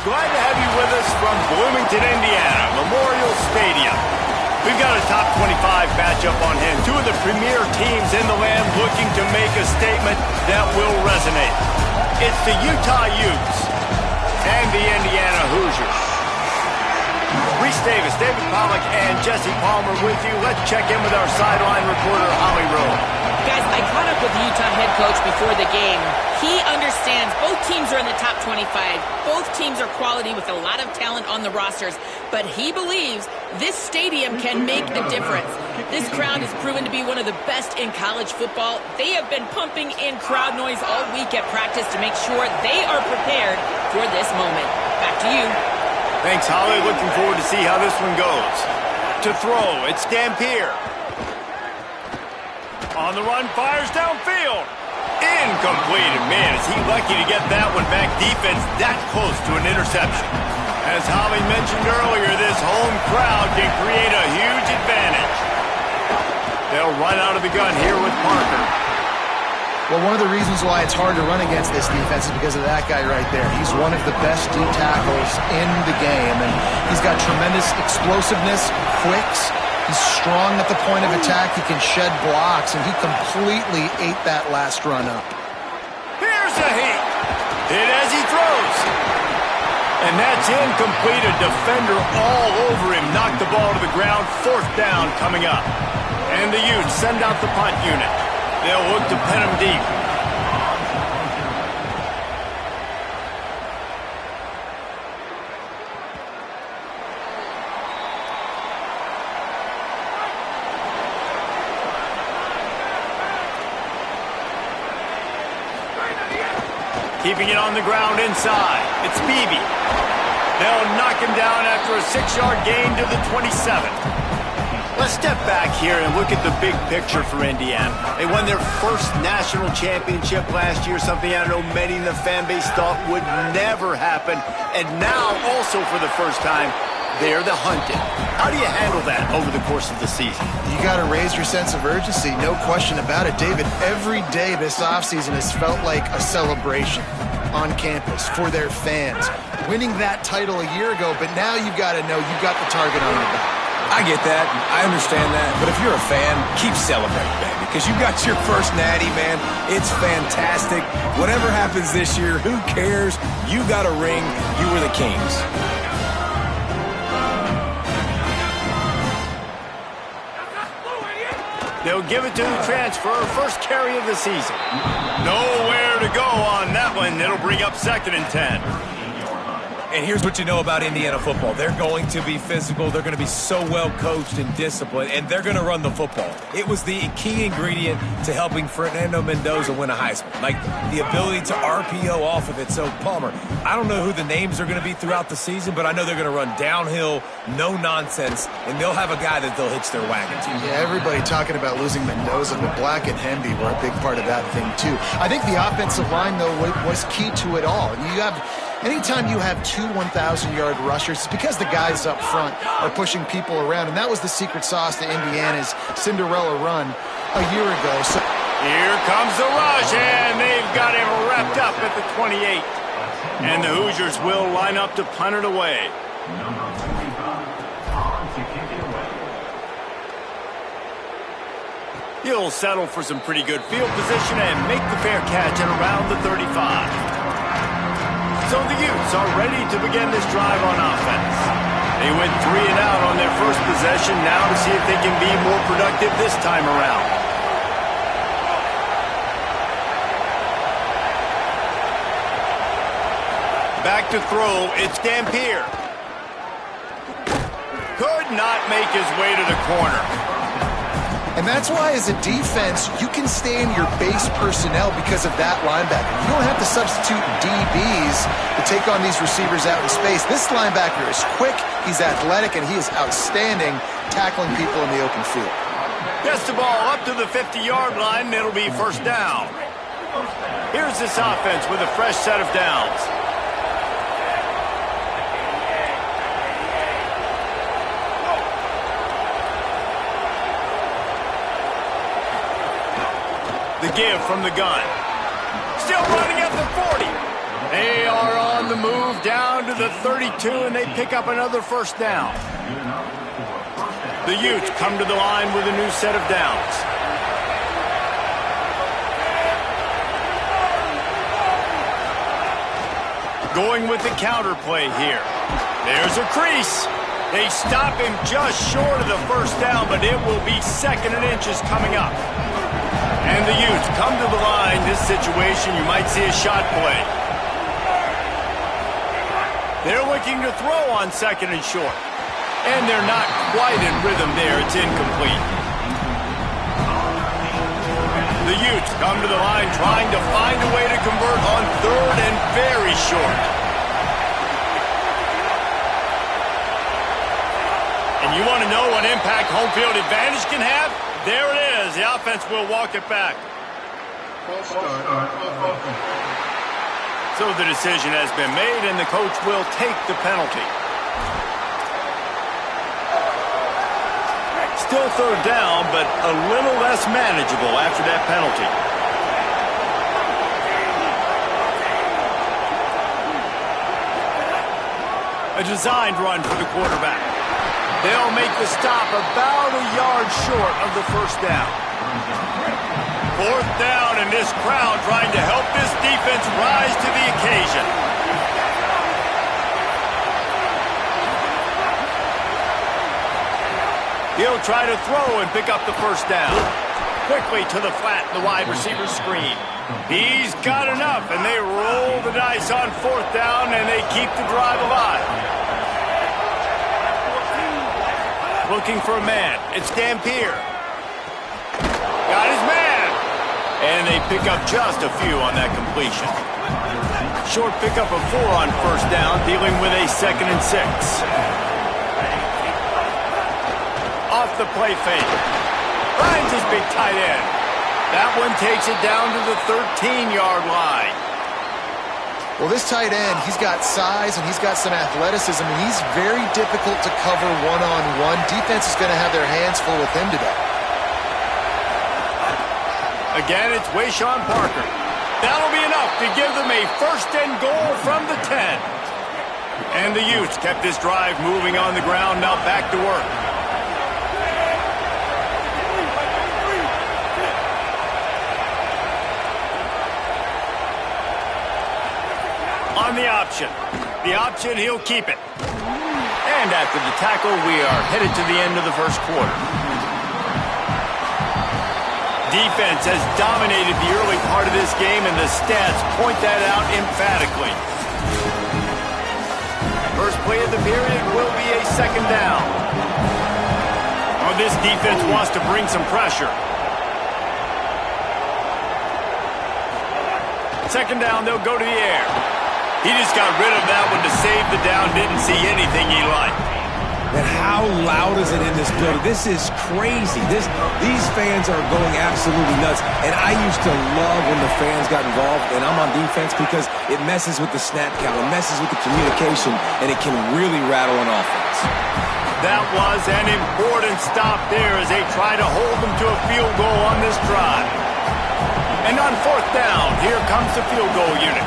Glad to have you with us from Bloomington, Indiana, Memorial Stadium. We've got a top 25 matchup on hand. Two of the premier teams in the land looking to make a statement that will resonate. It's the Utah Utes and the Indiana Hoosiers. Reese Davis, David Pollack, and Jesse Palmer with you. Let's check in with our sideline reporter, Holly Rowe. Guys, I caught up with the Utah head coach before the game. He understands both teams are in the top 25. Both teams are quality with a lot of talent on the rosters. But he believes this stadium can make a difference. This crowd has proven to be one of the best in college football. They have been pumping in crowd noise all week at practice to make sure they are prepared for this moment. Back to you. Thanks, Holly. Looking forward to see how this one goes. To throw, it's Dampier. On the run, fires downfield. Incomplete. And man, is he lucky to get that one back. Defense that close to an interception. As Holly mentioned earlier, this home crowd can create a huge advantage. They'll run out of the gun here with Parker. Well, one of the reasons why it's hard to run against this defense is because of that guy right there. He's one of the best deep tackles in the game, and he's got tremendous explosiveness, quicks. He's strong at the point of attack. He can shed blocks, and he completely ate that last run up. Here's a hit. Hit as he throws. And that's incomplete. A defender all over him. Knocked the ball to the ground. Fourth down coming up. And the Utes send out the punt unit. They'll look to pin him deep. Keeping it on the ground inside. It's Beebe. They'll knock him down after a 6-yard gain to the 27. Let's step back here and look at the big picture for Indiana. They won their first national championship last year, something I know many in the fan base thought would never happen. And now, also for the first time, they're the hunted. How do you handle that over the course of the season? You got to raise your sense of urgency, no question about it. David, every day this offseason has felt like a celebration on campus for their fans. Winning that title a year ago, but now you've got to know you've got the target on your back. I get that. I understand that. But if you're a fan, keep celebrating, baby, because you got your first natty, man. It's fantastic. Whatever happens this year, who cares? You got a ring. You were the Kings. They'll give it to the transfer, first carry of the season. Nowhere to go on that one. It'll bring up 2nd and 10. And here's what you know about Indiana football. They're going to be physical. They're going to be so well coached and disciplined, and they're going to run the football. It was the key ingredient to helping Fernando Mendoza win a Heisman, like the ability to RPO off of it. So, Palmer, I don't know who the names are going to be throughout the season, but I know they're going to run downhill, no nonsense, and they'll have a guy that they'll hitch their wagon to. Yeah, everybody talking about losing Mendoza, but Black and Hemby were a big part of that thing, too. I think the offensive line, though, was key to it all. Anytime you have two 1,000-yard rushers, it's because the guys up front are pushing people around, and that was the secret sauce to Indiana's Cinderella run a year ago. So here comes the rush, and they've got him wrapped up at the 28. And the Hoosiers will line up to punt it away. He'll settle for some pretty good field position and make the fair catch at around the 35. So the Utes are ready to begin this drive on offense. They went 3 and out on their first possession, now to see if they can be more productive this time around. Back to throw, it's Dampier. Could not make his way to the corner. And that's why, as a defense, you can stay in your base personnel because of that linebacker. You don't have to substitute DBs to take on these receivers out in space. This linebacker is quick, he's athletic, and he is outstanding tackling people in the open field. Gets the ball up to the 50-yard line, and it'll be first down. Here's this offense with a fresh set of downs. The give from the gun. Still running at the 40. They are on the move down to the 32, and they pick up another first down. The Utes come to the line with a new set of downs. Going with the counter play here. There's a crease. They stop him just short of the first down, but it will be 2nd and inches coming up. And the Utes come to the line. This situation, you might see a shot play. They're looking to throw on 2nd and short. And they're not quite in rhythm there. It's incomplete. The Utes come to the line trying to find a way to convert on 3rd and very short. And you want to know what impact home field advantage can have? There it is. The offense will walk it back. So the decision has been made, and the coach will take the penalty. Still 3rd down, but a little less manageable after that penalty. A designed run for the quarterback. They'll make the stop about a yard short of the first down. 4th down, and this crowd trying to help this defense rise to the occasion. He'll try to throw and pick up the first down. Quickly to the flat, the wide receiver screen. He's got enough, and they roll the dice on 4th down, and they keep the drive alive. Looking for a man. It's Dampier. Got his man. And they pick up just a few on that completion. Short pickup of 4 on 1st down, dealing with a 2nd and 6. Off the play fake. Finds his big tight end. That one takes it down to the 13-yard line. Well, this tight end, he's got size and he's got some athleticism, and he's very difficult to cover one-on-one. Defense is going to have their hands full with him today. Again, it's Wayshawn Parker. That'll be enough to give them a 1st and goal from the 10. And the Utes kept this drive moving on the ground, now back to work. On the option. The option, he'll keep it. And after the tackle, we are headed to the end of the first quarter. Defense has dominated the early part of this game, and the stats point that out emphatically. First play of the period will be a 2nd down. Well, this defense wants to bring some pressure. 2nd down, they'll go to the air. He just got rid of that one to save the down, didn't see anything he liked. And how loud is it in this building? This is crazy. These fans are going absolutely nuts. And I used to love when the fans got involved, and I'm on defense because it messes with the snap count, it messes with the communication, and it can really rattle an offense. That was an important stop there as they try to hold them to a field goal on this drive. And on 4th down, here comes the field goal unit.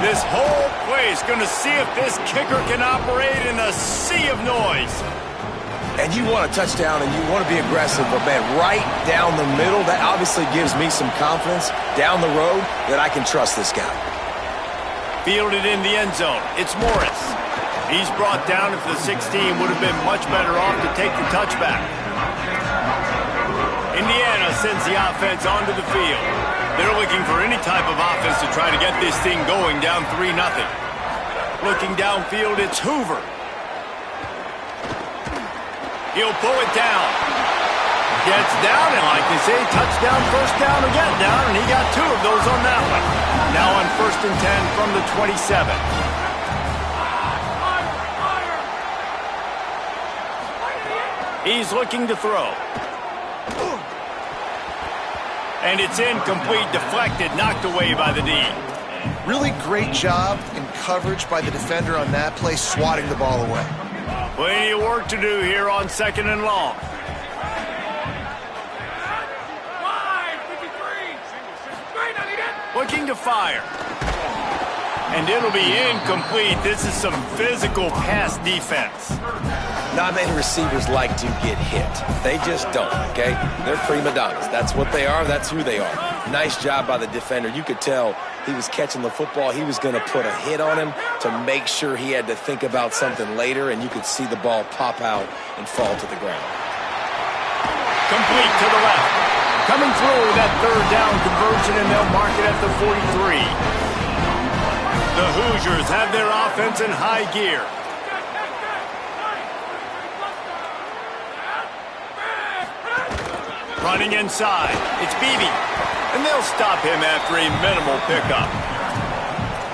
This whole place going to see if this kicker can operate in a sea of noise. And you want a touchdown and you want to be aggressive, but man, right down the middle, that obviously gives me some confidence down the road that I can trust this guy. Fielded in the end zone. It's Morris. He's brought down at the 16. Would have been much better off to take the touchback. Indiana sends the offense onto the field. They're looking for any type of offense to try to get this thing going, down 3-0. Looking downfield, it's Hoover. He'll pull it down. Gets down, and like they say, touchdown, 1st down, or get down, and he got 2 of those on that one. Now on 1st and 10 from the 27. He's looking to throw. And it's incomplete, deflected, knocked away by the D. Really great job in coverage by the defender on that play, swatting the ball away. Plenty of work to do here on 2nd and long. Looking to fire. And it'll be incomplete. This is some physical pass defense. Not many receivers like to get hit. They just don't, okay? They're prima donnas. That's what they are. That's who they are. Nice job by the defender. You could tell he was catching the football. He was going to put a hit on him to make sure he had to think about something later, and you could see the ball pop out and fall to the ground. Complete to the left. Coming through that third down conversion, and they'll mark it at the 43. The Hoosiers have their offense in high gear. Running inside. It's Beebe. And they'll stop him after a minimal pickup.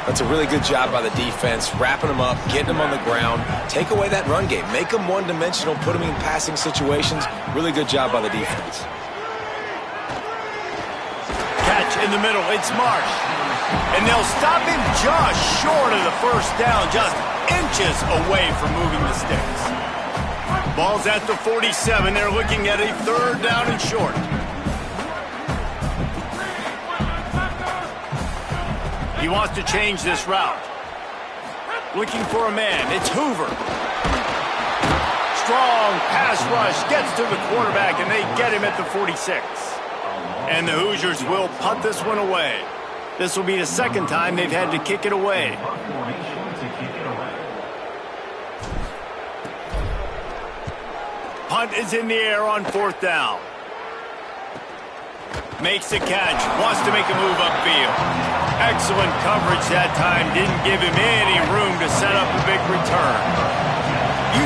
That's a really good job by the defense, wrapping them up, getting them on the ground, take away that run game, make them one-dimensional, put them in passing situations. Really good job by the defense. Catch in the middle. It's Marsh. And they'll stop him just short of the first down, just inches away from moving the sticks. Ball's at the 47. They're looking at a third down and short. He wants to change this route. Looking for a man. It's Hoover. Strong pass rush gets to the quarterback, and they get him at the 46. And the Hoosiers will punt this one away. This will be the second time they've had to kick it away. Punt is in the air on fourth down. Makes the catch. Wants to make a move upfield. Excellent coverage that time. Didn't give him any room to set up a big return.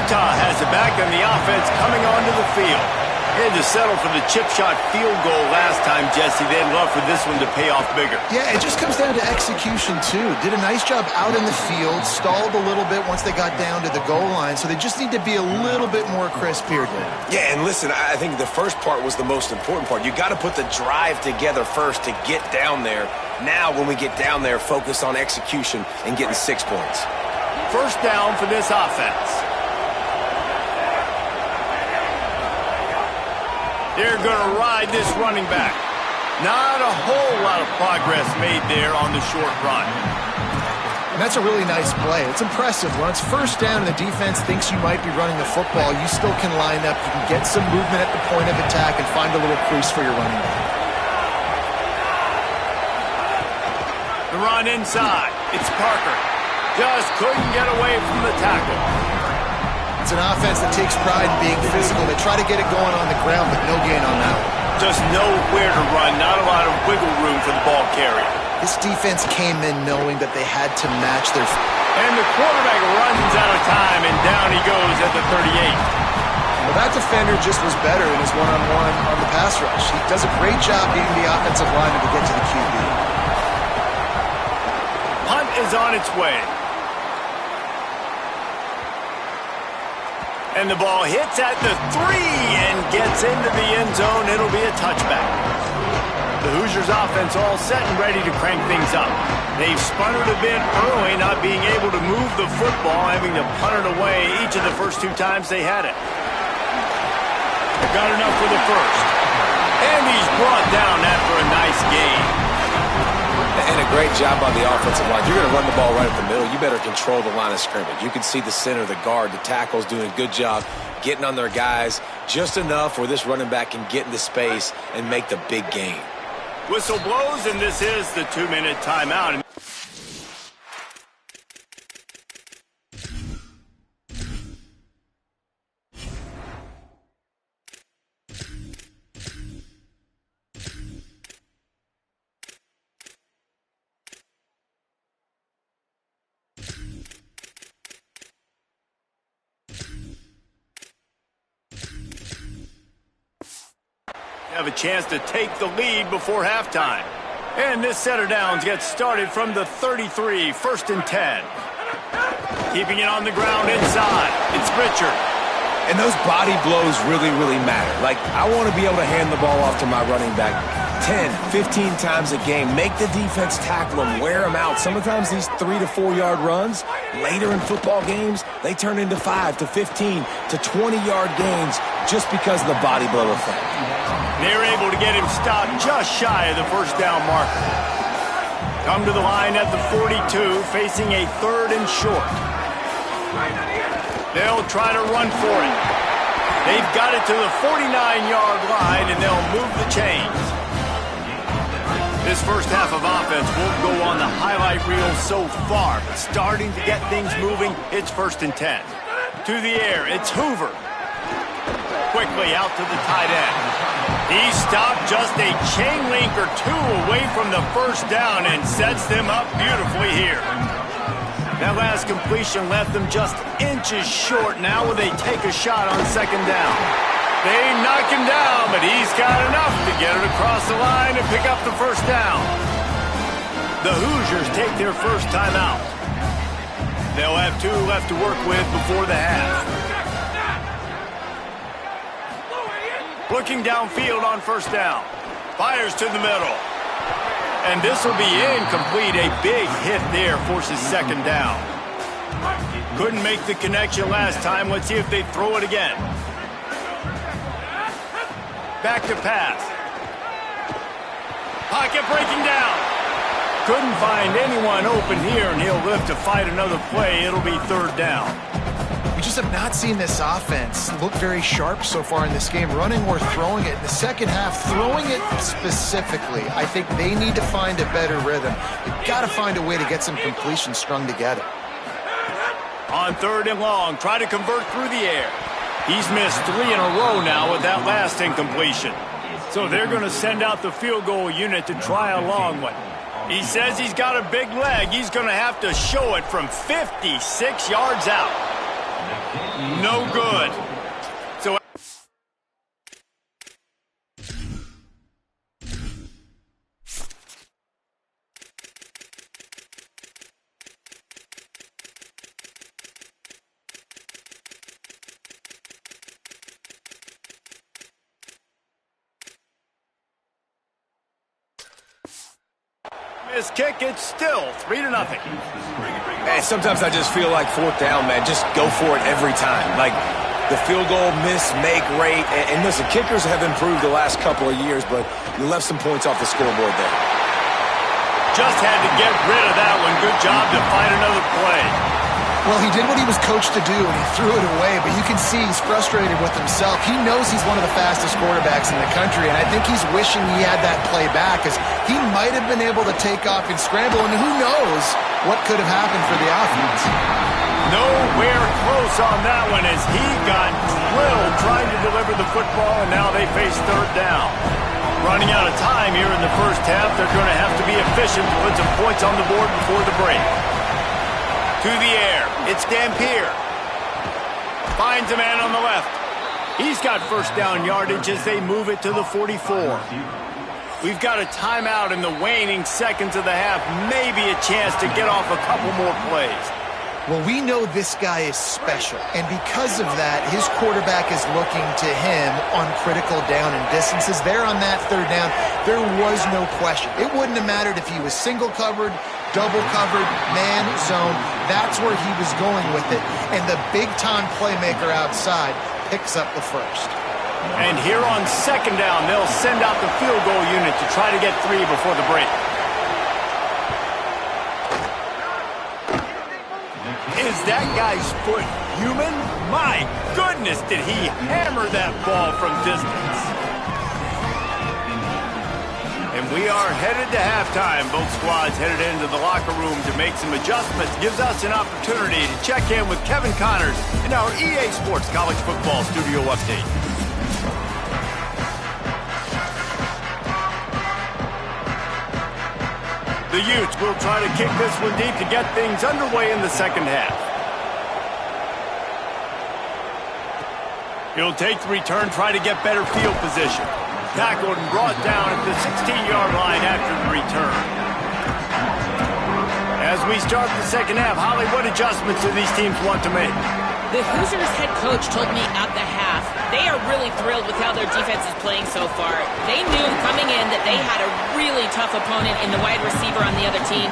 Utah has it back on the offense coming onto the field. They had to settle for the chip shot field goal last time, Jesse. They'd love for this one to pay off bigger. Yeah, it just comes down to execution, too. Did a nice job out in the field, stalled a little bit once they got down to the goal line, so they just need to be a little bit more crisp here, Dave. Yeah, and listen, I think the first part was the most important part. You got to put the drive together first to get down there. Now, when we get down there, focus on execution and getting 6 points. First down for this offense. They're going to ride this running back. Not a whole lot of progress made there on the short run. And that's a really nice play. It's impressive. When it's first down and the defense thinks you might be running the football, you still can line up. You can get some movement at the point of attack and find a little crease for your running back. The run inside. It's Parker. Just couldn't get away from the tackle. It's an offense that takes pride in being physical. They try to get it going on the ground, but no gain on that one. Just nowhere to run. Not a lot of wiggle room for the ball carrier. This defense came in knowing that they had to match their... And the quarterback runs out of time, and down he goes at the 38. Well, that defender just was better in his one-on-one on the pass rush. He does a great job beating the offensive lineman to get to the QB. Punt is on its way. And the ball hits at the 3 and gets into the end zone. It'll be a touchback. The Hoosiers offense all set and ready to crank things up. They've spun it a bit early, not being able to move the football, having to punt it away each of the first 2 times they had it. Got enough for the first. And he's brought down after a nice gain. And a great job on the offensive line. You're going to run the ball right up the middle. You better control the line of scrimmage. You can see the center, the guard, the tackles doing a good job getting on their guys just enough where this running back can get into space and make the big gain. Whistle blows, and this is the 2-minute timeout. Have a chance to take the lead before halftime. And this set of downs gets started from the 33, 1st and 10. Keeping it on the ground inside. It's Richard. And those body blows really, really matter. Like, I want to be able to hand the ball off to my running back 10, 15 times a game. Make the defense tackle them, wear them out. Sometimes these 3 to 4 yard runs, later in football games, they turn into 5 to 15 to 20 yard gains just because of the body blow effect. They're able to get him stopped just shy of the first down marker. Come to the line at the 42, facing a 3rd and short. They'll try to run for it. They've got it to the 49-yard line, and they'll move the chains. This first half of offense won't go on the highlight reel so far, but starting to get things moving, it's 1st and 10. To the air, it's Hoover. Quickly out to the tight end. He stopped just a chain link or 2 away from the first down and sets them up beautifully here. That last completion left them just inches short. Now will they take a shot on 2nd down? They knock him down, but he's got enough to get it across the line and pick up the first down. The Hoosiers take their first timeout. They'll have 2 left to work with before the half. Looking downfield on 1st down. Fires to the middle. And this will be incomplete. A big hit there forces 2nd down. Couldn't make the connection last time. Let's see if they throw it again. Back to pass. Pocket breaking down. Couldn't find anyone open here, and he'll live to fight another play. It'll be 3rd down. We just have not seen this offense look very sharp so far in this game, running or throwing it. In the second half, throwing it specifically, I think they need to find a better rhythm. They've got to find a way to get some completions strung together. On 3rd and long, try to convert through the air. He's missed 3 in a row now with that last incompletion. So they're going to send out the field goal unit to try a long one. He says he's got a big leg. He's going to have to show it from 56 yards out. No good. So his kick, it's still 3-0. And sometimes I just feel like 4th down, man. Just go for it every time. Like the field goal miss, make rate. And listen, kickers have improved the last couple of years, but you left some points off the scoreboard there. Just had to get rid of that one. Good job to find another play. Well, he did what he was coached to do, and he threw it away, but you can see he's frustrated with himself. He knows he's one of the fastest quarterbacks in the country, and I think he's wishing he had that play back, because he might have been able to take off and scramble, and who knows what could have happened for the offense. Nowhere close on that one as he got drilled trying to deliver the football, and now they face 3rd down. Running out of time here in the first half, they're going to have to be efficient to put some points on the board before the break. To the air, it's Dampier. Finds a man on the left. He's got 1st down yardage as they move it to the 44. We've got a timeout in the waning seconds of the half. Maybe a chance to get off a couple more plays. Well, we know this guy is special, and because of that, his quarterback is looking to him on critical down and distances. There on that 3rd down, there was no question. It wouldn't have mattered if he was single covered, double covered, man, zone. That's where he was going with it, and the big-time playmaker outside picks up the first. And here on 2nd down, they'll send out the field goal unit to try to get 3 before the break. Is that guy's foot human? My goodness, did he hammer that ball from distance. And we are headed to halftime. Both squads headed into the locker room to make some adjustments. Gives us an opportunity to check in with Kevin Connors in our EA Sports College Football Studio Update. The Utes will try to kick this one deep to get things underway in the second half. He'll take the return, try to get better field position. Tackled and brought down at the 16-yard line after the return. As we start the second half, Holly, what adjustments do these teams want to make? The Hoosiers head coach told me at the half they are really thrilled with how their defense is playing so far. They knew coming in that they had a really tough opponent in the wide receiver on the other team,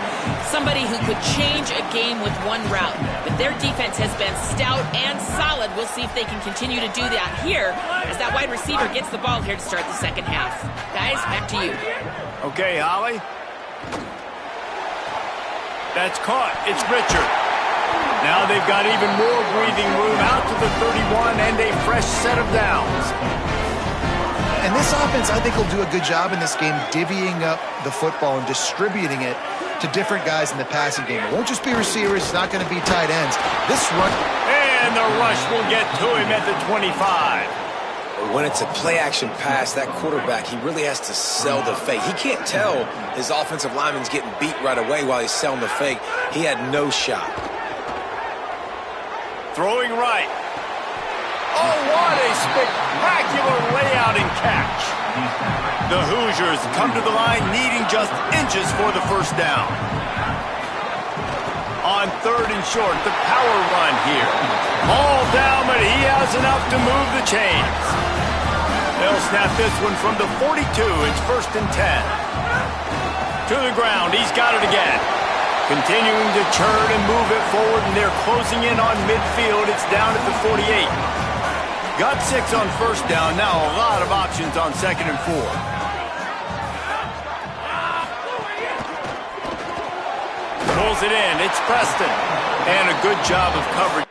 somebody who could change a game with one route. But their defense has been stout and solid. We'll see if they can continue to do that here as that wide receiver gets the ball here to start the second half. Guys, back to you. Okay, Holly. That's caught. It's Richard. Now they've got even more breathing room out to the 31 and a fresh set of downs. And this offense, I think, will do a good job in this game divvying up the football and distributing it to different guys in the passing game. It won't just be receivers. It's not going to be tight ends. This run... And the rush will get to him at the 25. When it's a play-action pass, that quarterback, he really has to sell the fake. He can't tell his offensive lineman's getting beat right away while he's selling the fake. He had no shot. Throwing right. Oh, what a spectacular layout and catch. The Hoosiers come to the line needing just inches for the first down. On 3rd and short, the power run here. All down, but he has enough to move the chains. They'll snap this one from the 42. It's 1st and 10. To the ground. He's got it again. Continuing to churn and move it forward, and they're closing in on midfield. It's down at the 48. Got 6 on 1st down. Now a lot of options on 2nd and 4. Pulls it in. It's Preston. And a good job of coverage.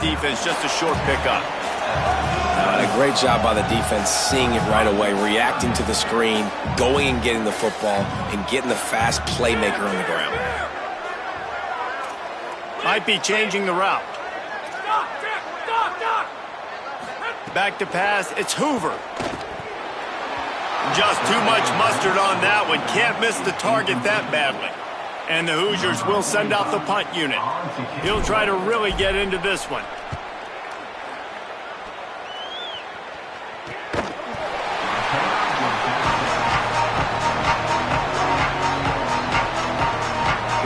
Defense, just a short pickup. A great job by the defense, seeing it right away, reacting to the screen, going and getting the football, and getting the fast playmaker on the ground. Might be changing the route. Back to pass, it's Hoover. Just too much mustard on that one. Can't miss the target that badly. And the Hoosiers will send out the punt unit. He'll try to really get into this one.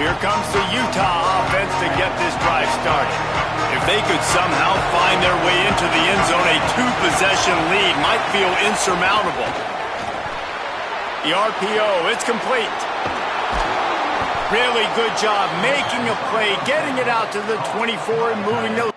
Here comes the Utah offense to get this drive started. If they could somehow find their way into the end zone, a 2-possession lead might feel insurmountable. The RPO, it's complete. Really good job making a play, getting it out to the 24 and moving those.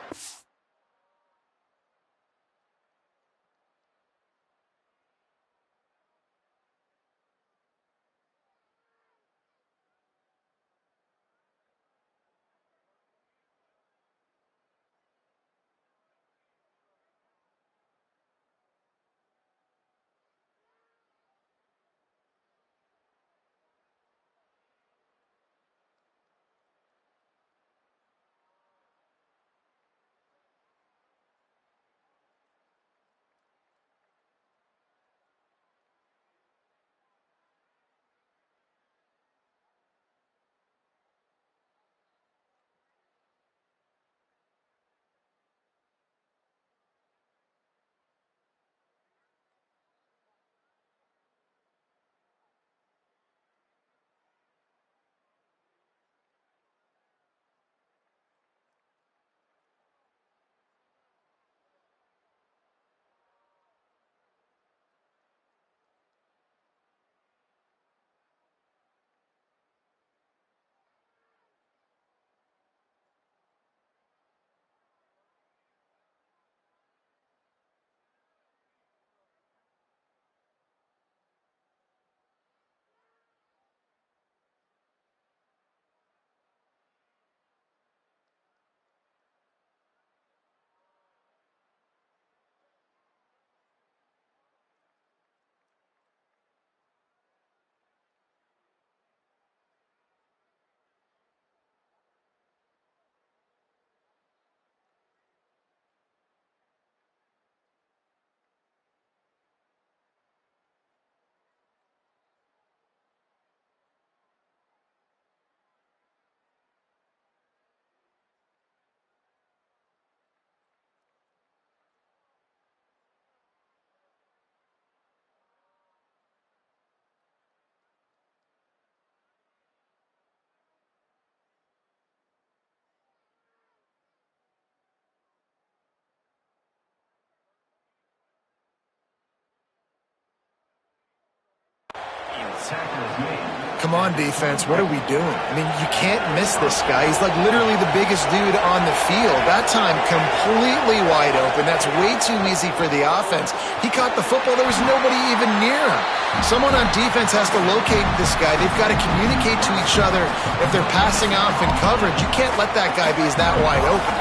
Come on, defense. What are we doing? I mean, you can't miss this guy. He's like literally the biggest dude on the field. That time, completely wide open. That's way too easy for the offense. He caught the football. There was nobody even near him. Someone on defense has to locate this guy. They've got to communicate to each other if they're passing off in coverage. You can't let that guy be that wide open.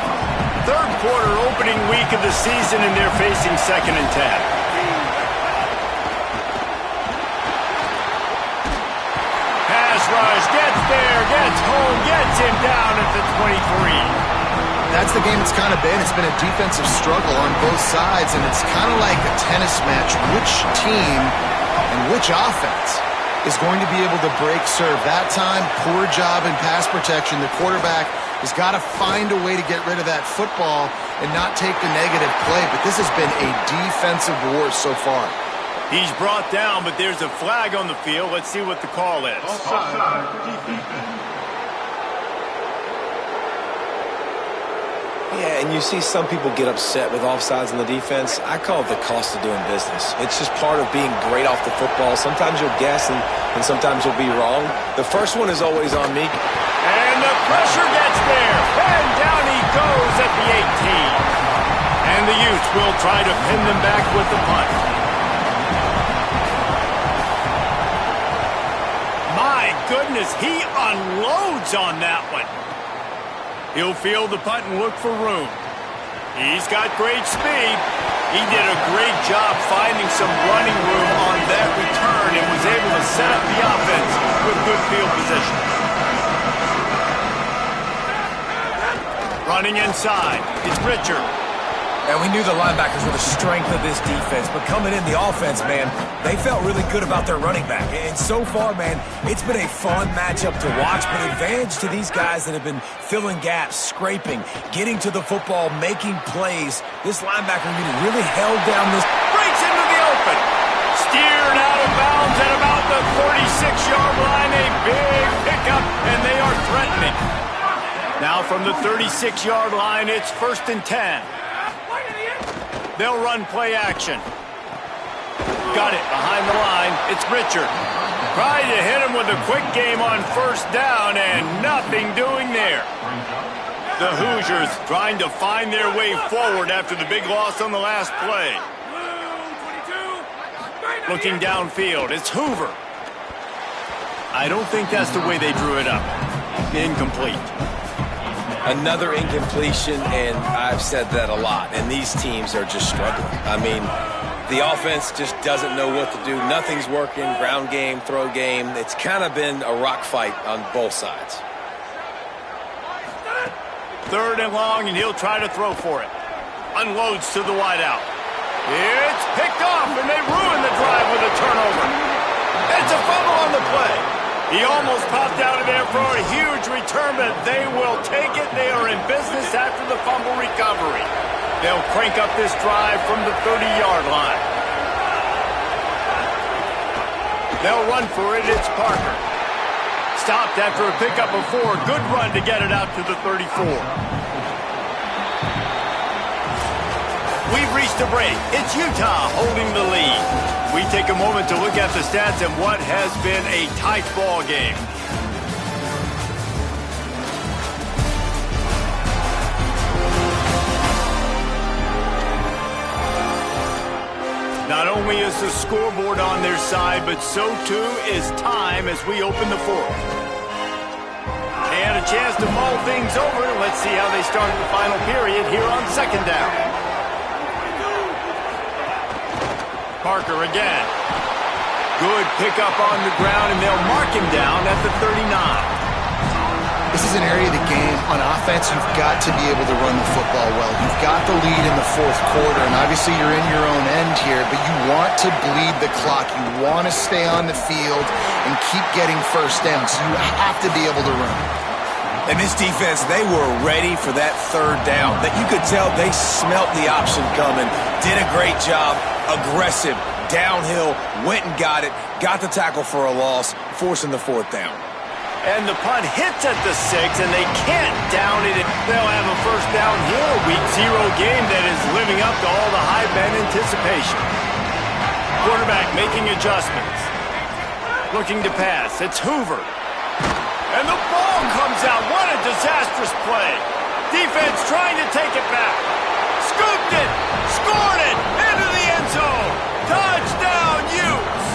Third quarter opening week of the season, and they're facing 2nd and 10. Rush, gets there, gets home, gets him down at the 23. That's the game it's kind of been. It's been a defensive struggle on both sides, and it's kind of like a tennis match. Which team and which offense is going to be able to break serve? That time, poor job in pass protection. The quarterback has got to find a way to get rid of that football and not take the negative play, but this has been a defensive war so far. He's brought down, but there's a flag on the field. Let's see what the call is. Yeah, and you see some people get upset with offsides in the defense. I call it the cost of doing business. It's just part of being great off the football. Sometimes you'll guess, and sometimes you'll be wrong. The first one is always on me. And the pressure gets there. And down he goes at the 18. And the Utes will try to pin them back with the punt. Goodness, he unloads on that one. He'll field the punt and look for room. He's got great speed. He did a great job finding some running room on that return and was able to set up the offense with good field position. Running inside, it's Richard. And we knew the linebackers were the strength of this defense, but coming in the offense, man, they felt really good about their running back. And so far, man, it's been a fun matchup to watch, but advantage to these guys that have been filling gaps, scraping, getting to the football, making plays. This linebacker unit really held down this. Breaks into the open. Steered out of bounds at about the 46-yard line. A big pickup, and they are threatening. Now from the 36-yard line, it's 1st and 10. They'll run play action. Got it behind the line. It's Richard. Tried to hit him with a quick game on 1st down, and nothing doing there. The Hoosiers trying to find their way forward after the big loss on the last play. Looking downfield, it's Hoover. I don't think that's the way they drew it up. Incomplete. Another incompletion, and I've said that a lot, and these teams are just struggling. I mean, the offense just doesn't know what to do. Nothing's working, ground game, throw game. It's kind of been a rock fight on both sides. 3rd and long, and he'll try to throw for it. Unloads to the wideout. It's picked off, and they ruin the drive with a turnover. It's a fumble on the play. He almost popped out of there for a huge return, but they will take it. They are in business after the fumble recovery. They'll crank up this drive from the 30-yard line. They'll run for it. It's Parker. Stopped after a pickup of 4. Good run to get it out to the 34. We've reached a break. It's Utah holding the lead. We take a moment to look at the stats and what has been a tight ball game. Not only is the scoreboard on their side, but so too is time as we open the 4th. And a chance to mull things over. Let's see how they start the final period here on 2nd down. Parker again. Good pickup on the ground, and they'll mark him down at the 39. This is an area of the game. On offense, you've got to be able to run the football well. You've got the lead in the 4th quarter, and obviously you're in your own end here, but you want to bleed the clock. You want to stay on the field and keep getting 1st downs. You have to be able to run. And this defense, they were ready for that 3rd down. That you could tell they smelt the option coming, did a great job, aggressive, downhill, went and got it, got the tackle for a loss, forcing the 4th down. And the punt hits at the 6, and they can't down it. They'll have a 1st down here. A Week 0 game that is living up to all the hype and anticipation. Quarterback making adjustments. Looking to pass. It's Hoover. And the ball comes out. What a disastrous play. Defense trying to take it back. Scooped it. Scored it. Into the end zone. Touchdown, Utes.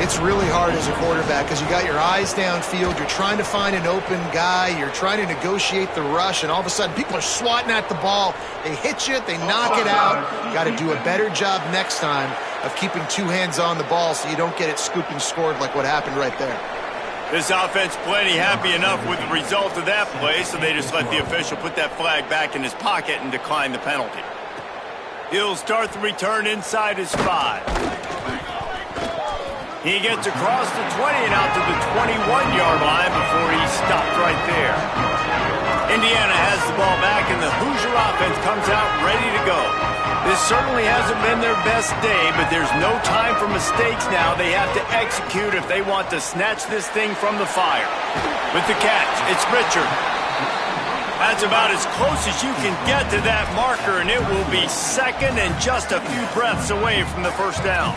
It's really hard as a quarterback because you got your eyes downfield. You're trying to find an open guy. You're trying to negotiate the rush, and all of a sudden people are swatting at the ball. They hit you. They knock it out. Got to do a better job next time of keeping two hands on the ball so you don't get it scooped and scored like what happened right there. This offense plenty happy enough with the result of that play, so they just let the official put that flag back in his pocket and decline the penalty. He'll start the return inside his 5. He gets across the 20 and out to the 21-yard line before he stopped right there. Indiana has the ball back, and the Hoosier offense comes out ready to go. This certainly hasn't been their best day, but there's no time for mistakes now. They have to execute if they want to snatch this thing from the fire. With the catch, it's Richard. That's about as close as you can get to that marker, and it will be second and just a few breaths away from the first down.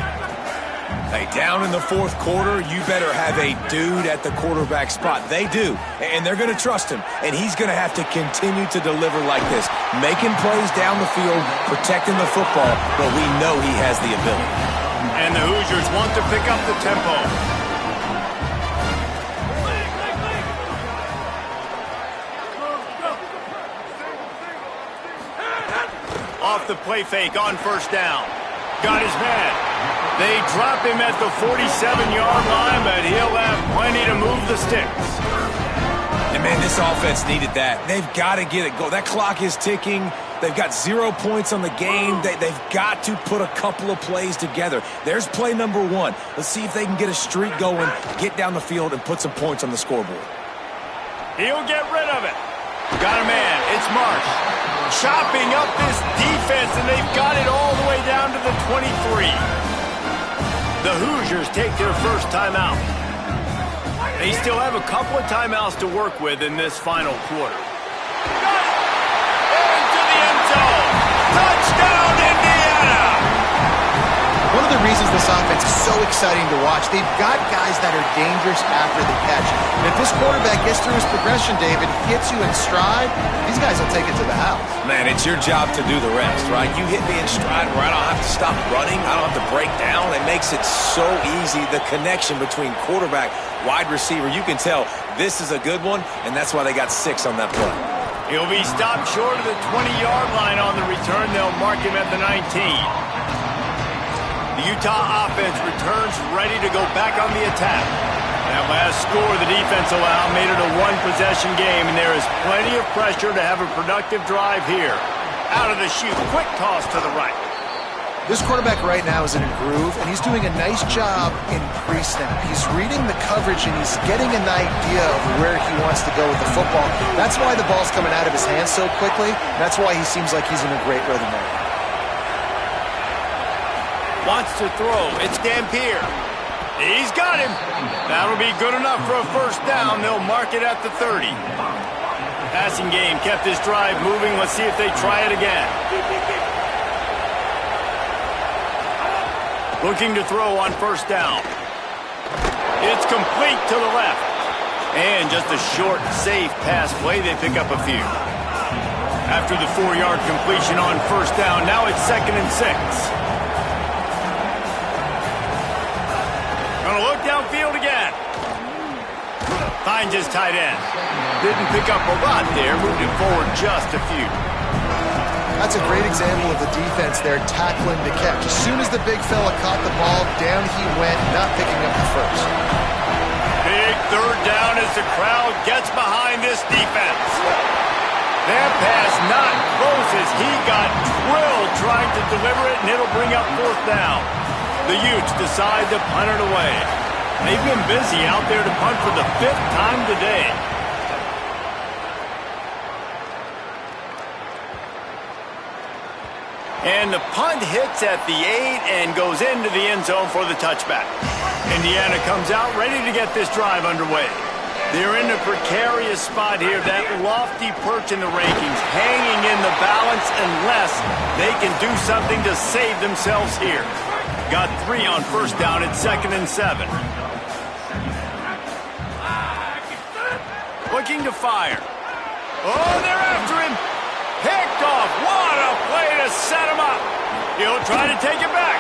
Hey, down in the fourth quarter, you better have a dude at the quarterback spot. They do, and they're going to trust him, and he's going to have to continue to deliver like this, making plays down the field, protecting the football, but we know he has the ability. And the Hoosiers want to pick up the tempo. Off the play fake on first down. Got his man. They drop him at the 47-yard line, but he'll have plenty to move the sticks. And, man, this offense needed that. They've got to get it go. That clock is ticking. They've got 0 points on the game. They've got to put a couple of plays together. There's play number 1. Let's see if they can get a streak going, get down the field, and put some points on the scoreboard. He'll get rid of it. Got a man. It's Marsh. Chopping up this defense, and they've got it all the way down to the 23. The Hoosiers take their first timeout. They still have a couple of timeouts to work with in this final quarter. Into the end zone. Touchdown, Indiana! One of the reasons this offense is so exciting to watch, they've got guys that are dangerous after the catch. And if this quarterback gets through his progression, David, gets you in stride, these guys will take it to the house. Man, it's your job to do the rest, right? You hit me in stride where I don't have to stop running. I don't have to break down. It makes it so easy, the connection between quarterback, wide receiver. You can tell this is a good one, and that's why they got 6 on that play. He'll be stopped short of the 20-yard line on the return. They'll mark him at the 19. The Utah offense returns ready to go back on the attack. That last score the defense allowed made it a one-possession game, and there is plenty of pressure to have a productive drive here. Out of the chute, quick toss to the right. This quarterback right now is in a groove, and he's doing a nice job in pre-snap. He's reading the coverage, and he's getting an idea of where he wants to go with the football. That's why the ball's coming out of his hands so quickly. That's why he seems like he's in a great rhythm right now. Wants to throw. It's Dampier. He's got him. That'll be good enough for a first down. They'll mark it at the 30. Passing game kept this drive moving. Let's see if they try it again. Looking to throw on first down. It's complete to the left. And just a short, safe pass play. They pick up a few. After the 4-yard completion on first down, now it's 2nd and 6. Gonna look downfield again. Finds his tight end. Didn't pick up a lot there. Moved it forward just a few. That's a great example of the defense there tackling the catch. As soon as the big fella caught the ball, down he went, not picking up the first. Big third down as the crowd gets behind this defense. That pass not close as he got drilled trying to deliver it, and it'll bring up 4th down. The Utes decide to punt it away. They've been busy out there to punt for the 5th time today. And the punt hits at the 8 and goes into the end zone for the touchback. Indiana comes out ready to get this drive underway. They're in a precarious spot here, that lofty perch in the rankings, hanging in the balance unless they can do something to save themselves here. Got 3 on first down at 2nd and 7. Looking to fire. Oh, they're after him. Picked off. What a play to set him up. He'll try to take it back.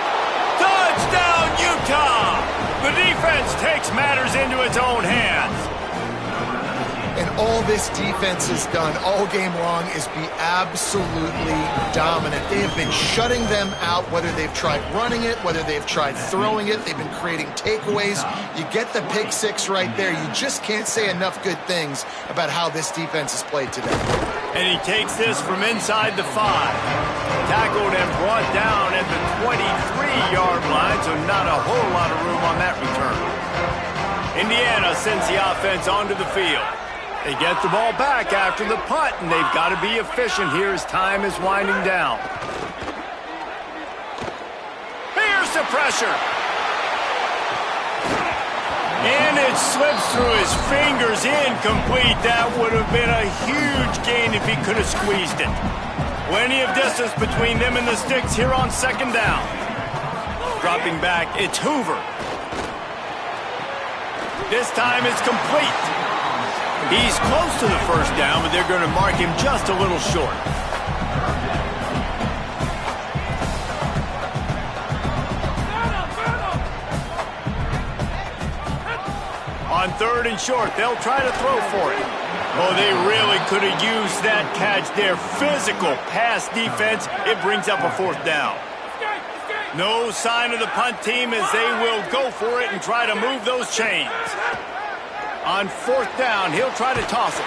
Touchdown, Utah! The defense takes matters into its own hands. And all this defense has done all game long is be absolutely dominant. They have been shutting them out, whether they've tried running it, whether they've tried throwing it. They've been creating takeaways. You get the pick 6 right there. You just can't say enough good things about how this defense has played today. And he takes this from inside the 5. Tackled and brought down at the 23-yard line, so not a whole lot of room on that return. Indiana sends the offense onto the field. They get the ball back after the punt, and they've got to be efficient here as time is winding down. Here's the pressure. And it slips through his fingers, incomplete. That would have been a huge gain if he could have squeezed it. Plenty of distance between them and the sticks here on 2nd down. Dropping back, it's Hoover. This time it's complete. He's close to the first down, but they're going to mark him just a little short. On 3rd and short, they'll try to throw for it. Oh, they really could have used that catch there. Physical pass defense. It brings up a 4th down. No sign of the punt team as they will go for it and try to move those chains. On 4th down, he'll try to toss it.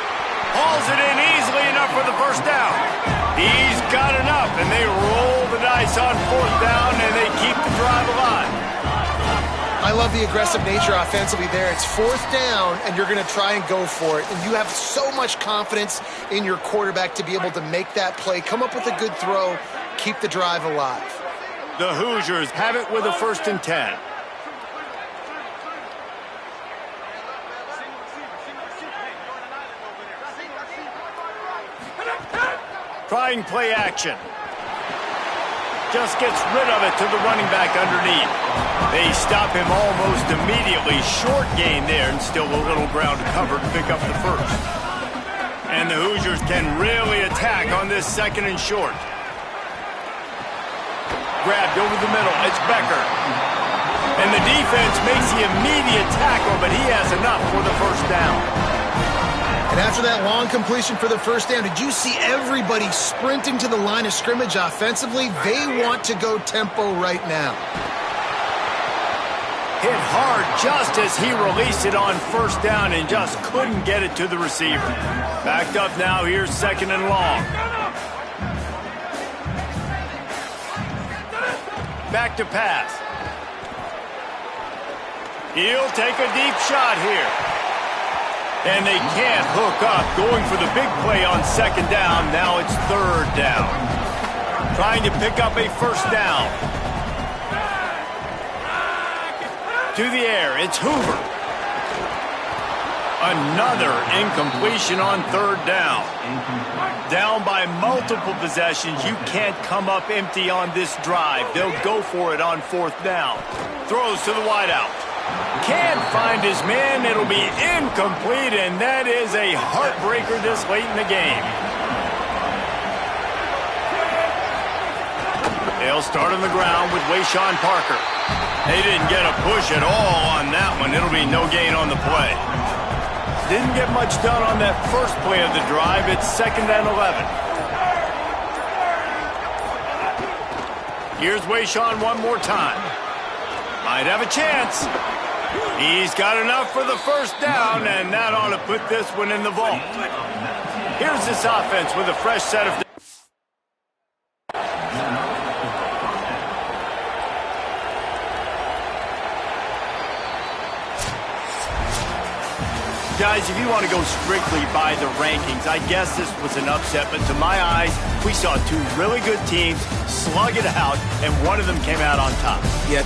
Hauls it in easily enough for the first down. He's got enough, and they roll the dice on 4th down, and they keep the drive alive. I love the aggressive nature offensively there. It's 4th down, and you're going to try and go for it. And you have so much confidence in your quarterback to be able to make that play, come up with a good throw, keep the drive alive. The Hoosiers have it with a 1st and 10. Trying play action. Just gets rid of it to the running back underneath. They stop him almost immediately. Short gain there and still a little ground to cover to pick up the 1st. And the Hoosiers can really attack on this 2nd and short. Grabbed over the middle. It's Becker. And the defense makes the immediate tackle, but he has enough for the 1st down. And after that long completion for the 1st down, did you see everybody sprinting to the line of scrimmage offensively? They want to go tempo right now. Hit hard just as he released it on 1st down and just couldn't get it to the receiver. Backed up now, here's 2nd and long. Back to pass. He'll take a deep shot here. And they can't hook up. Going for the big play on 2nd down. Now it's 3rd down. Trying to pick up a 1st down. To the air. It's Hoover. Another incompletion on 3rd down. Down by multiple possessions. You can't come up empty on this drive. They'll go for it on 4th down. Throws to the wideout. Can't find his man. It'll be incomplete, and that is a heartbreaker this late in the game. They'll start on the ground with Wayshawn Parker. They didn't get a push at all on that one. It'll be no gain on the play. Didn't get much done on that first play of the drive. It's 2nd and 11. Here's Wayshawn one more time. Might have a chance. He's got enough for the 1st down, and that ought to put this one in the vault. Here's this offense with a fresh set of... Guys, if you want to go strictly by the rankings, I guess this was an upset, but to my eyes, we saw 2 really good teams slug it out, and one of them came out on top. Yeah.